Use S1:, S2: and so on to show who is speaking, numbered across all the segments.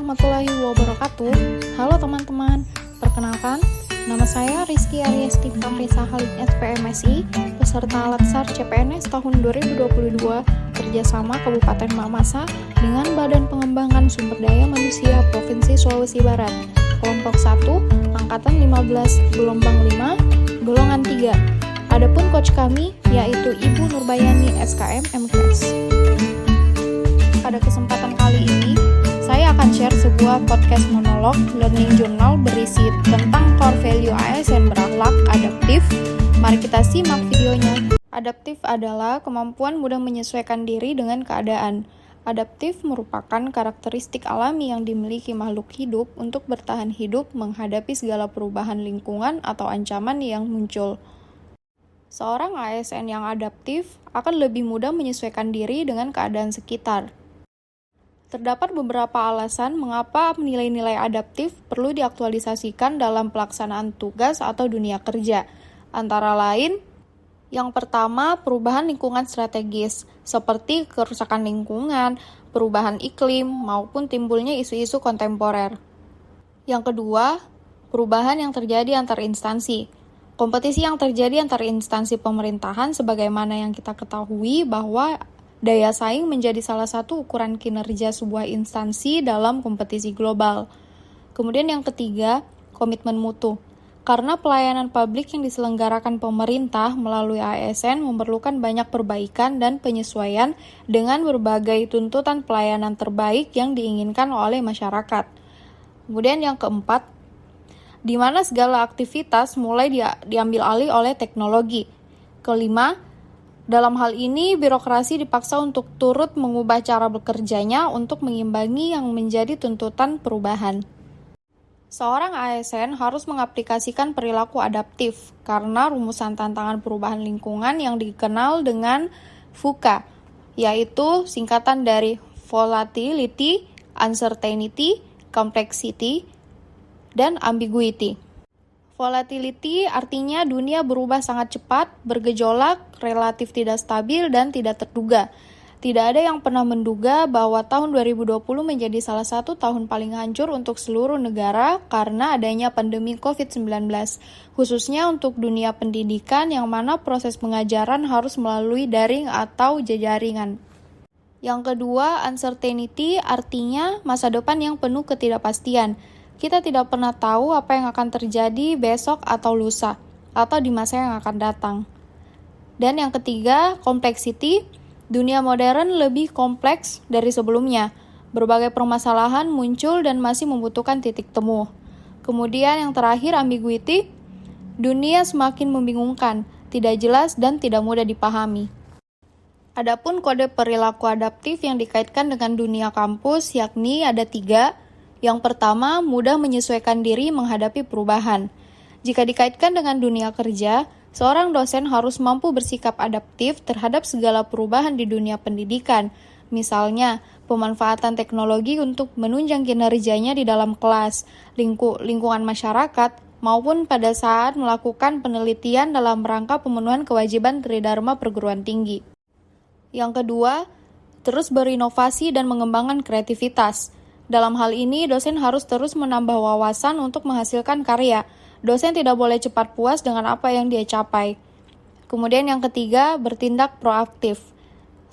S1: warahmatullahi wabarakatuh. Halo teman-teman, perkenalkan, nama saya Rizky Ariesti Kaprisa Halid SPMSI, peserta Latsar CPNS tahun 2022, kerjasama Kabupaten Mamasa dengan Badan Pengembangan Sumber Daya Manusia Provinsi Sulawesi Barat, kelompok 1, angkatan 15, gelombang 5, golongan 3. Adapun coach kami yaitu Ibu Nurbayani SKM MKS. Pada kesempatan kali ini, saya akan share sebuah podcast monolog learning journal berisi tentang core value ASN berakhlak adaptif. Mari kita simak videonya. Adaptif adalah kemampuan mudah menyesuaikan diri dengan keadaan. Adaptif merupakan karakteristik alami yang dimiliki makhluk hidup untuk bertahan hidup menghadapi segala perubahan lingkungan atau ancaman yang muncul. Seorang ASN yang adaptif akan lebih mudah menyesuaikan diri dengan keadaan sekitar. Terdapat beberapa alasan mengapa nilai-nilai adaptif perlu diaktualisasikan dalam pelaksanaan tugas atau dunia kerja. Antara lain, yang pertama, perubahan lingkungan strategis, seperti kerusakan lingkungan, perubahan iklim, maupun timbulnya isu-isu kontemporer. Yang kedua, perubahan yang terjadi antar instansi. Kompetisi yang terjadi antar instansi pemerintahan sebagaimana yang kita ketahui bahwa daya saing menjadi salah satu ukuran kinerja sebuah instansi dalam kompetisi global. Kemudian yang ketiga, komitmen mutu. Karena pelayanan publik yang diselenggarakan pemerintah melalui ASN memerlukan banyak perbaikan dan penyesuaian dengan berbagai tuntutan pelayanan terbaik yang diinginkan oleh masyarakat. Kemudian yang keempat, di mana segala aktivitas mulai diambil alih oleh teknologi. Kelima, dalam hal ini, birokrasi dipaksa untuk turut mengubah cara bekerjanya untuk mengimbangi yang menjadi tuntutan perubahan. Seorang ASN harus mengaplikasikan perilaku adaptif karena rumusan tantangan perubahan lingkungan yang dikenal dengan VUCA, yaitu singkatan dari Volatility, Uncertainty, Complexity, dan Ambiguity. Volatility artinya dunia berubah sangat cepat, bergejolak, relatif tidak stabil, dan tidak terduga. Tidak ada yang pernah menduga bahwa tahun 2020 menjadi salah satu tahun paling hancur untuk seluruh negara karena adanya pandemi COVID-19, khususnya untuk dunia pendidikan yang mana proses pengajaran harus melalui daring atau jejaringan. Yang kedua, uncertainty artinya masa depan yang penuh ketidakpastian. Kita tidak pernah tahu apa yang akan terjadi besok atau lusa, atau di masa yang akan datang. Dan yang ketiga, complexity. Dunia modern lebih kompleks dari sebelumnya. Berbagai permasalahan muncul dan masih membutuhkan titik temu. Kemudian yang terakhir, ambiguity. Dunia semakin membingungkan, tidak jelas dan tidak mudah dipahami. Adapun kode perilaku adaptif yang dikaitkan dengan dunia kampus, yakni ada 3. Yang pertama, mudah menyesuaikan diri menghadapi perubahan. Jika dikaitkan dengan dunia kerja, seorang dosen harus mampu bersikap adaptif terhadap segala perubahan di dunia pendidikan. Misalnya, pemanfaatan teknologi untuk menunjang kinerjanya di dalam kelas, lingkungan masyarakat, maupun pada saat melakukan penelitian dalam rangka pemenuhan kewajiban tridharma perguruan tinggi. Yang kedua, terus berinovasi dan mengembangkan kreativitas. Dalam hal ini, dosen harus terus menambah wawasan untuk menghasilkan karya. Dosen tidak boleh cepat puas dengan apa yang dia capai. Kemudian yang ketiga, bertindak proaktif.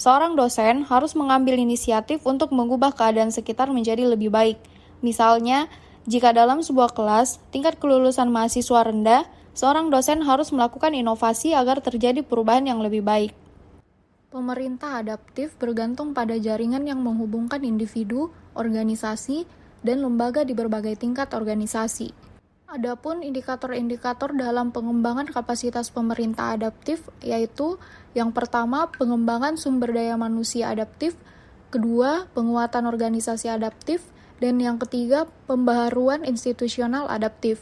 S1: Seorang dosen harus mengambil inisiatif untuk mengubah keadaan sekitar menjadi lebih baik. Misalnya, jika dalam sebuah kelas, tingkat kelulusan mahasiswa rendah, seorang dosen harus melakukan inovasi agar terjadi perubahan yang lebih baik. Pemerintah adaptif bergantung pada jaringan yang menghubungkan individu, organisasi, dan lembaga di berbagai tingkat organisasi. Adapun indikator-indikator dalam pengembangan kapasitas pemerintah adaptif yaitu yang pertama, pengembangan sumber daya manusia adaptif, kedua, penguatan organisasi adaptif, dan yang ketiga, pembaharuan institusional adaptif.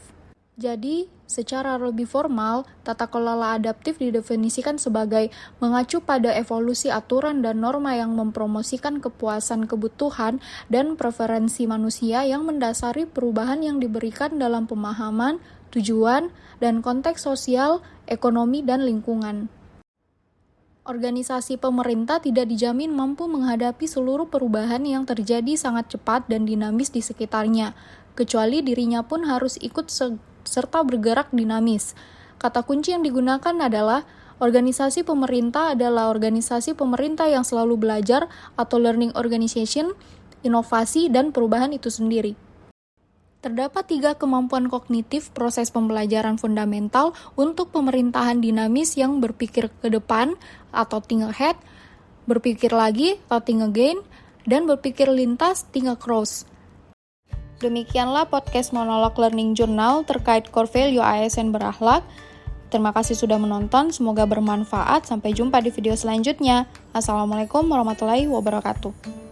S1: Jadi, secara lebih formal, tata kelola adaptif didefinisikan sebagai mengacu pada evolusi aturan dan norma yang mempromosikan kepuasan kebutuhan dan preferensi manusia yang mendasari perubahan yang diberikan dalam pemahaman, tujuan, dan konteks sosial, ekonomi, dan lingkungan. Organisasi pemerintah tidak dijamin mampu menghadapi seluruh perubahan yang terjadi sangat cepat dan dinamis di sekitarnya, kecuali dirinya pun harus ikut serta bergerak dinamis. Kata kunci yang digunakan adalah organisasi pemerintah adalah organisasi pemerintah yang selalu belajar atau learning organization, inovasi, dan perubahan itu sendiri. Terdapat 3 kemampuan kognitif proses pembelajaran fundamental untuk pemerintahan dinamis yang berpikir ke depan atau think ahead, berpikir lagi atau think again, dan berpikir lintas think across. Demikianlah podcast Monolog Learning Journal terkait core value ASN berakhlak. Terima kasih sudah menonton, semoga bermanfaat. Sampai jumpa di video selanjutnya. Assalamualaikum warahmatullahi wabarakatuh.